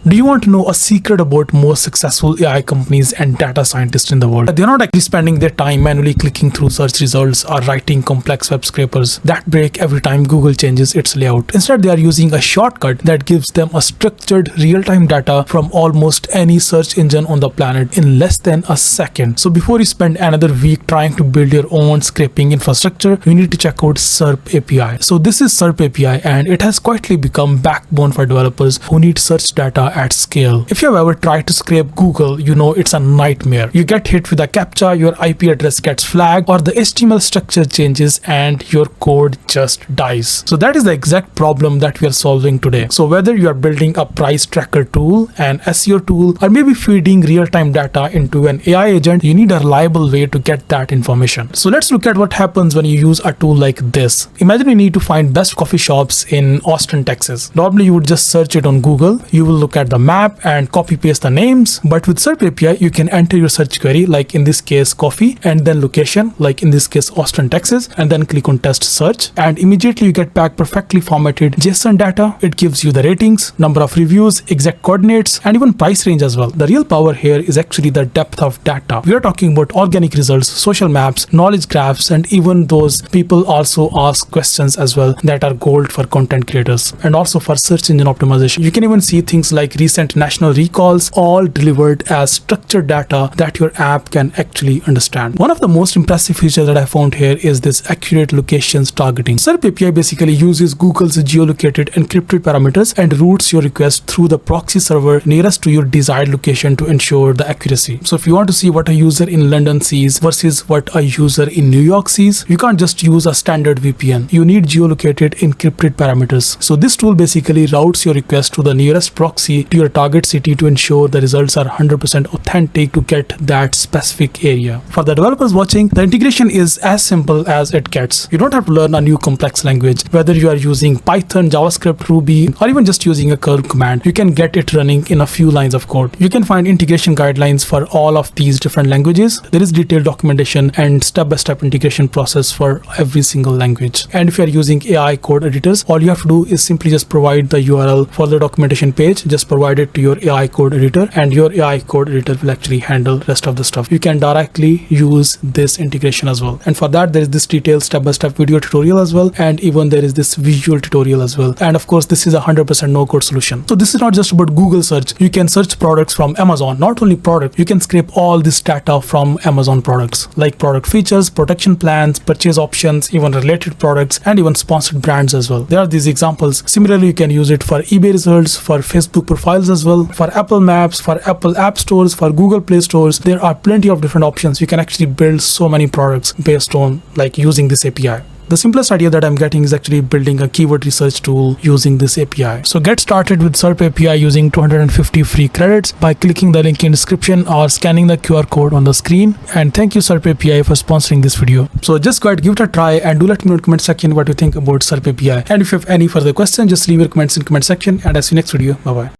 Do you want to know a secret about most successful AI companies and data scientists in the world? They're not actually spending their time manually clicking through search results or writing complex web scrapers that break every time Google changes its layout. Instead, they are using a shortcut that gives them a structured real-time data from almost any search engine on the planet in less than a second. So before you spend another week trying to build your own scraping infrastructure, you need to check out SerpApi. So this is SerpApi, and it has quietly become backbone for developers who need search data at scale. If you have ever tried to scrape Google, you know it's a nightmare. You get hit with a captcha, your IP address gets flagged, or the HTML structure changes and your code just dies. So that is the exact problem that we are solving today. So whether you are building a price tracker tool, an SEO tool, or maybe feeding real-time data into an AI agent, you need a reliable way to get that information. So let's look at what happens when you use a tool like this. Imagine you need to find best coffee shops in Austin, Texas. Normally you would just search it on Google. You will look at the map and copy paste the names, but with SerpApi you can enter your search query, like in this case coffee, and then location, like in this case Austin, Texas, and then click on test search, and immediately you get back perfectly formatted JSON data. It gives you the ratings, number of reviews, exact coordinates, and even price range as well. The real power here is actually the depth of data. We are talking about organic results, social maps, knowledge graphs, and even those people also ask questions as well that are gold for content creators and also for search engine optimization. You can even see things like recent national recalls, all delivered as structured data that your app can actually understand. One of the most impressive features that I found here is this accurate locations targeting. SerpApi basically uses Google's geolocated encrypted parameters and routes your request through the proxy server nearest to your desired location to ensure the accuracy. So if you want to see what a user in London sees versus what a user in New York sees, you can't just use a standard VPN. You need geolocated encrypted parameters. So this tool basically routes your request to the nearest proxy to your target city to ensure the results are 100% authentic to get that specific area. For the developers watching, the integration is as simple as it gets. You don't have to learn a new complex language. Whether you are using Python, JavaScript, Ruby, or even just using a curl command, you can get it running in a few lines of code. You can find integration guidelines for all of these different languages. There is detailed documentation and step-by-step integration process for every single language. And if you are using AI code editors, all you have to do is simply just provide the URL for the documentation page. Just provide it to your AI code editor, and your AI code editor will actually handle rest of the stuff. You can directly use this integration as well. And for that, there is this detailed step-by-step video tutorial as well, and even there is this visual tutorial as well. And of course, this is a 100% no-code solution. So this is not just about Google search. You can search products from Amazon. Not only product, you can scrape all this data from Amazon products, like product features, protection plans, purchase options, even related products, and even sponsored brands as well. There are these examples. Similarly, you can use it for eBay results, for Facebook profiles as well, for Apple Maps, for Apple App Stores, for Google Play Stores. There are plenty of different options. You can actually build so many products based on using this API. The simplest idea that I'm getting is actually building a keyword research tool using this API. So get started with SerpApi using 250 free credits by clicking the link in description or scanning the QR code on the screen. And thank you SerpApi for sponsoring this video. So just go ahead, give it a try, and do let me know in the comment section what you think about SerpApi. And if you have any further questions, just leave your comments in the comment section, and I'll see you next video. Bye bye.